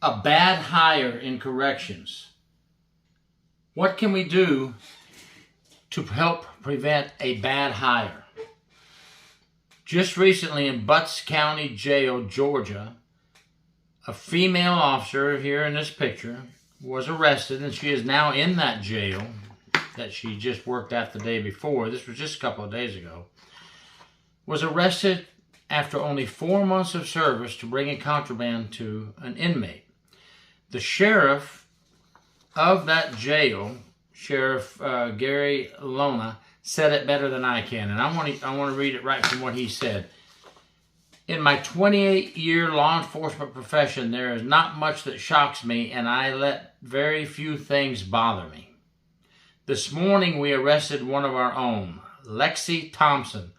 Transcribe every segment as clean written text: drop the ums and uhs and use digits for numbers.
a bad hire in corrections. What can we do to help prevent a bad hire? Just recently in Butts County Jail, Georgia, a female officer here in this picture was arrested, and she is now in that jail that she just worked at the day before. This was just a couple of days ago. Was arrested after only 4 months of service to bringing contraband to an inmate. The sheriff of that jail, Sheriff Gary Lona, said it better than I can, and I want to read it right from what he said. In my 28-year law enforcement profession, there is not much that shocks me, and I let very few things bother me. This morning, we arrested one of our own, Lexi Thompson,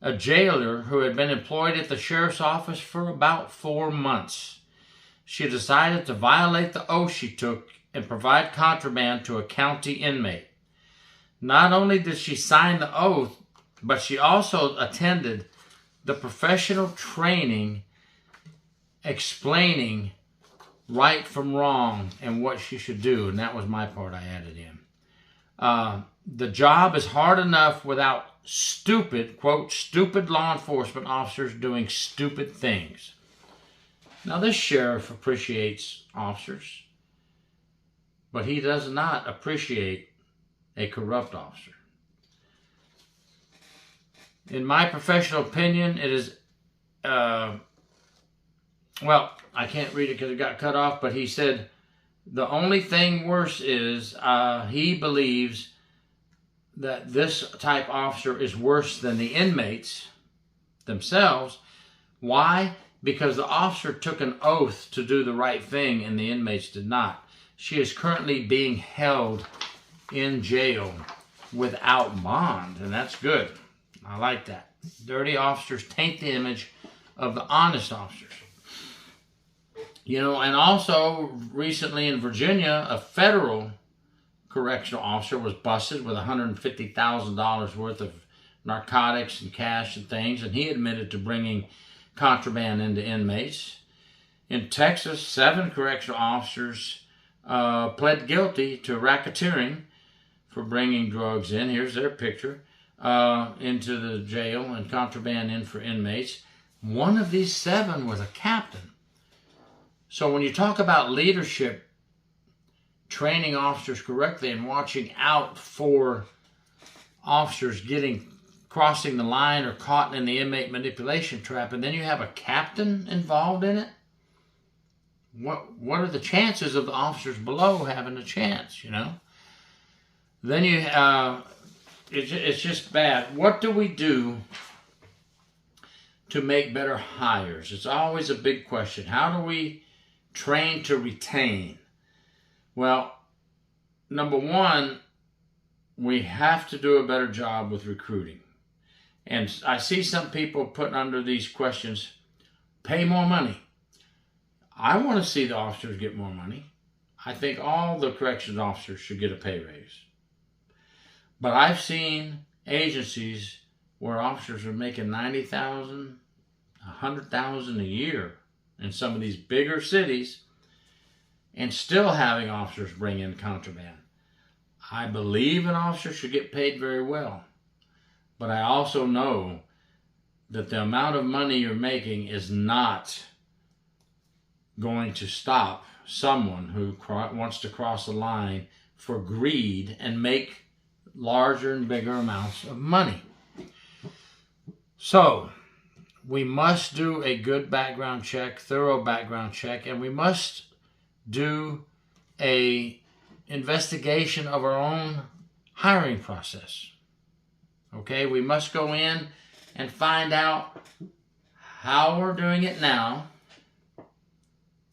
a jailer who had been employed at the sheriff's office for about 4 months. She decided to violate the oath she took and provide contraband to a county inmate. Not only did she sign the oath, but she also attended the professional training explaining right from wrong and what she should do. And that was my part I added in. The job is hard enough without stupid, quote, stupid law enforcement officers doing stupid things. Now, this sheriff appreciates officers, but he does not appreciate a corrupt officer. In my professional opinion, it is, well, I can't read it because it got cut off, but he said the only thing worse is he believes that this type officer is worse than the inmates themselves. Why? Because the officer took an oath to do the right thing and the inmates did not. She is currently being held in jail without bond, and that's good. I like that. Dirty officers taint the image of the honest officers. You know, and also recently in Virginia, a federal correctional officer was busted with $150,000 worth of narcotics and cash and things, and he admitted to bringing contraband into inmates. In Texas, 7 correctional officers pled guilty to racketeering for bringing drugs in. Here's their picture into the jail and contraband in for inmates. One of these 7 was a captain. So when you talk about leadership, training officers correctly and watching out for officers crossing the line or caught in the inmate manipulation trap, and then you have a captain involved in it, what are the chances of the officers below having a chance, you know? Then you, it's just bad. What do we do to make better hires? It's always a big question. How do we train to retain? Well, number one, we have to do a better job with recruiting. And I see some people putting under these questions, pay more money. I want to see the officers get more money. I think all the corrections officers should get a pay raise. But I've seen agencies where officers are making $90,000, $100,000 a year in some of these bigger cities and still having officers bring in contraband. I believe an officer should get paid very well. But I also know that the amount of money you're making is not going to stop someone who wants to cross the line for greed and make larger and bigger amounts of money. So, we must do a good background check, thorough background check, and we must do a investigation of our own hiring process. Okay, we must go in and find out how we're doing it now,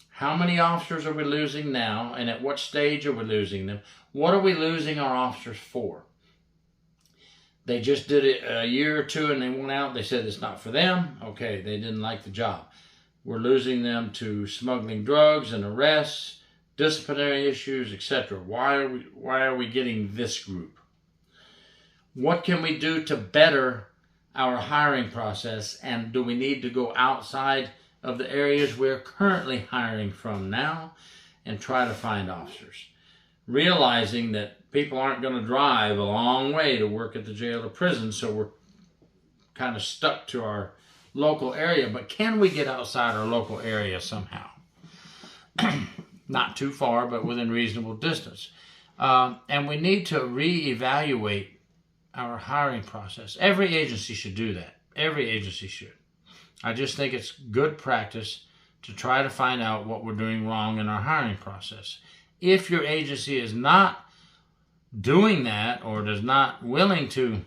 how many officers are we losing now, and at what stage are we losing them? What are we losing our officers for? They just did it a year or two and they went out, they said it's not for them. Okay, they didn't like the job. We're losing them to smuggling drugs and arrests, disciplinary issues, etc. Why are we getting this group? What can we do to better our hiring process, and do we need to go outside of the areas we're currently hiring from now and try to find officers. Realizing that people aren't going to drive a long way to work at the jail or prison, so we're kind of stuck to our local area. But can we get outside our local area somehow? Not too far, but within reasonable distance. And we need to reevaluate our hiring process. Every agency should do that. Every agency should. I just think it's good practice to try to find out what we're doing wrong in our hiring process. If your agency is not doing that or is not willing to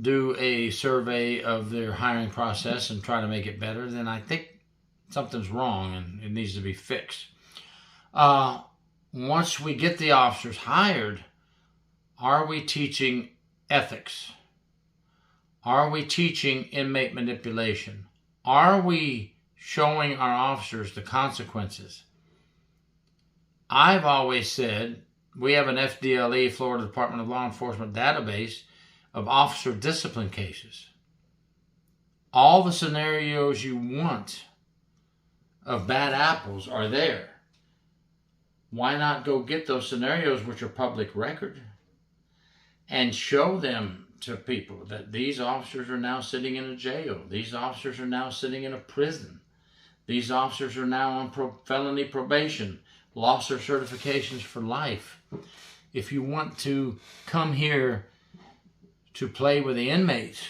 do a survey of their hiring process and try to make it better, then I think something's wrong and it needs to be fixed. Once we get the officers hired, are we teaching ethics? Are we teaching inmate manipulation? Are we showing our officers the consequences? I've always said we have an FDLE, Florida Department of Law Enforcement database of officer discipline cases. All the scenarios you want of bad apples are there. Why not go get those scenarios, which are public record, and show them to people that these officers are now sitting in a jail. These officers are now sitting in a prison. These officers are now on felony probation, lost their certifications for life. If you want to come here to play with the inmates,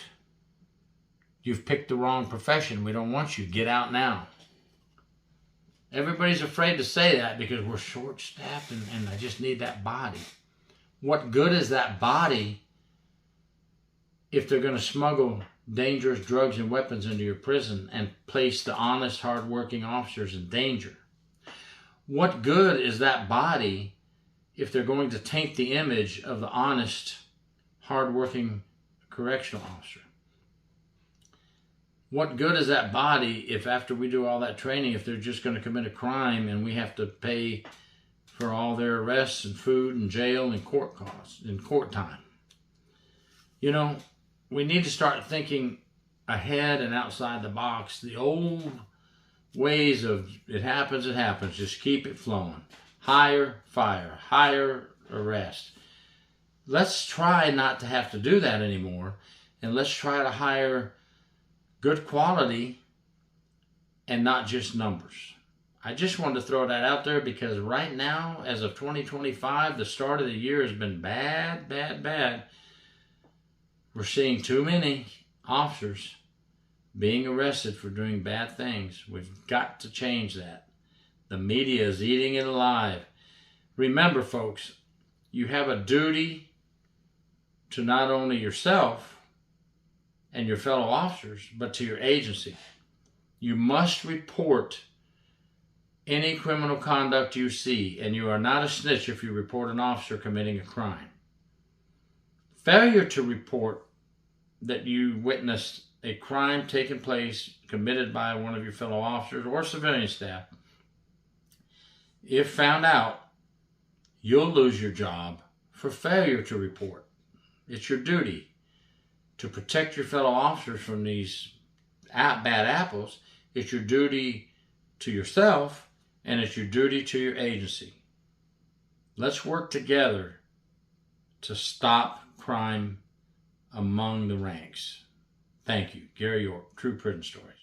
you've picked the wrong profession. We don't want you. Get out now. Everybody's afraid to say that because we're short-staffed and I just need that body. What good is that body if they're going to smuggle dangerous drugs and weapons into your prison and place the honest, hard-working officers in danger? What good is that body if they're going to taint the image of the honest, hard-working correctional officer? What good is that body if after we do all that training, if they're just going to commit a crime and we have to pay for all their arrests and food and jail and court costs and court time? You know, we need to start thinking ahead and outside the box. The old ways of it happens, just keep it flowing. Hire, fire, hire, arrest. Let's try not to have to do that anymore, and let's try to hire good quality and not just numbers. I just wanted to throw that out there because right now, as of 2025, the start of the year has been bad, bad, bad. We're seeing too many officers being arrested for doing bad things. We've got to change that. The media is eating it alive. Remember, folks, you have a duty to not only yourself and your fellow officers, but to your agency. You must report any criminal conduct you see, and you are not a snitch if you report an officer committing a crime. Failure to report that you witnessed a crime taking place committed by one of your fellow officers or civilian staff, if found out, you'll lose your job for failure to report. It's your duty to protect your fellow officers from these bad apples. It's your duty to yourself, and it's your duty to your agency. Let's work together to stop crime among the ranks. Thank you. Gary York, True Prison Stories.